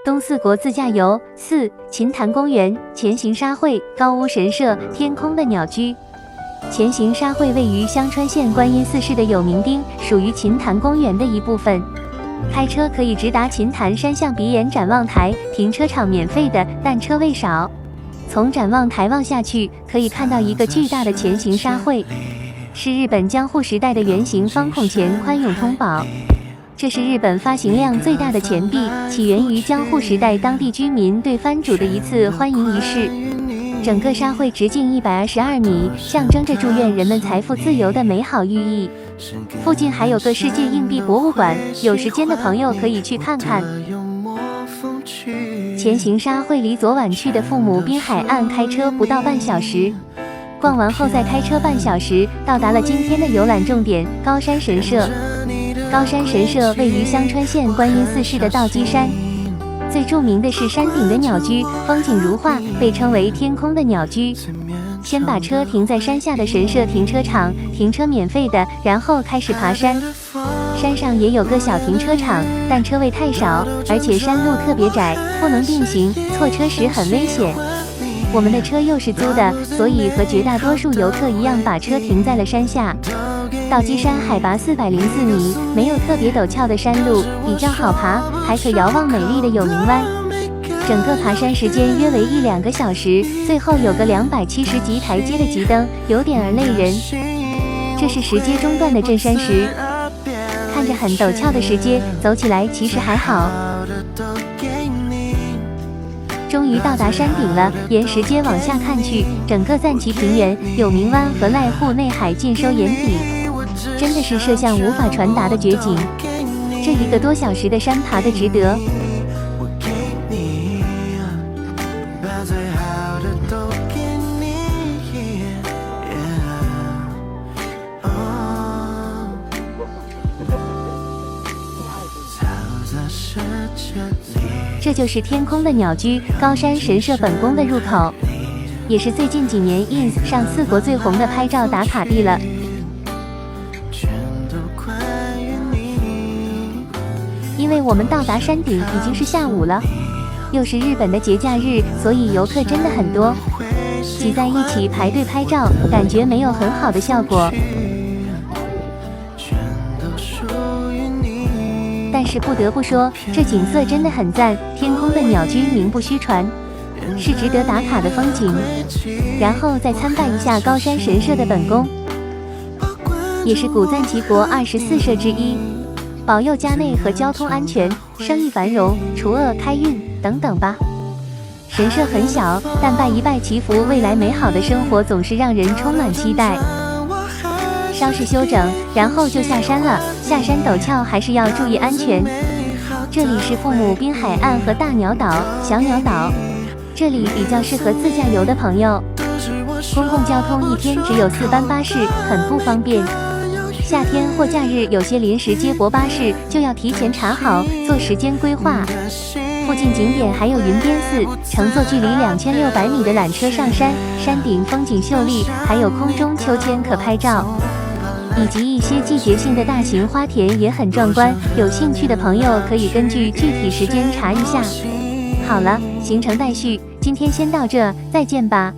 东四国自驾游4琴潭公园、前行沙会、高屋神社、天空的鸟居。前行沙会位于香川县观音寺市的有名町，属于琴潭公园的一部分。开车可以直达琴潭山象鼻岩展望台，停车场免费的，但车位少。从展望台望下去，可以看到一个巨大的前行沙会，是日本江户时代的圆形方孔钱宽永通宝。这是日本发行量最大的钱币，起源于江户时代当地居民对藩主的一次欢迎仪式。整个沙会直径122米，象征着祝愿人们财富自由的美好寓意。附近还有个世界硬币博物馆，有时间的朋友可以去看看。前行沙会离昨晚去的父母滨海岸开车不到半小时。逛完后再开车半小时，到达了今天的游览重点高山神社。高山神社位于香川县观音寺市的道基山，最著名的是山顶的鸟居，风景如画，被称为天空的鸟居。先把车停在山下的神社停车场，停车免费的，然后开始爬山。山上也有个小停车场，但车位太少，而且山路特别窄，不能并行，错车时很危险。我们的车又是租的，所以和绝大多数游客一样，把车停在了山下。道基山海拔404米，没有特别陡峭的山路，比较好爬，还可遥望美丽的有明湾。整个爬山时间约为1-2个小时，最后有个270级台阶的急登，有点儿累人。这是石阶中段的镇山石，看着很陡峭的石阶，走起来其实还好。终于到达山顶了，沿石阶往下看去，整个赞岐平原、有明湾和濑户内海尽收眼底，真的是摄像无法传达的绝景。这1个多小时的山爬的值得。这就是天空的鸟居高山神社本宫的入口，也是最近几年 ins 上4国最红的拍照打卡地了。因为我们到达山顶已经是下午了，又是日本的节假日，所以游客真的很多，挤在一起排队拍照，感觉没有很好的效果。但是不得不说，这景色真的很赞，天空的鸟居名不虚传，是值得打卡的风景。然后再参拜一下高山神社的本宫，也是古赞岐国24社之一，保佑家内和交通安全、生意繁荣、除恶开运等等吧。神社很小，但拜一拜祈福未来美好的生活总是让人充满期待。稍事休整，然后就下山了。下山陡峭，还是要注意安全。这里是父母滨海岸和大鸟岛、小鸟岛，这里比较适合自驾游的朋友。公共交通一天只有4班巴士，很不方便。夏天或假日有些临时接驳巴士，就要提前查好，做时间规划。附近景点还有云边寺，乘坐距离2600米的缆车上山，山顶风景秀丽，还有空中秋千可拍照。以及一些季节性的大型花田也很壮观，有兴趣的朋友可以根据具体时间查一下。好了，行程待续，今天先到这，再见吧。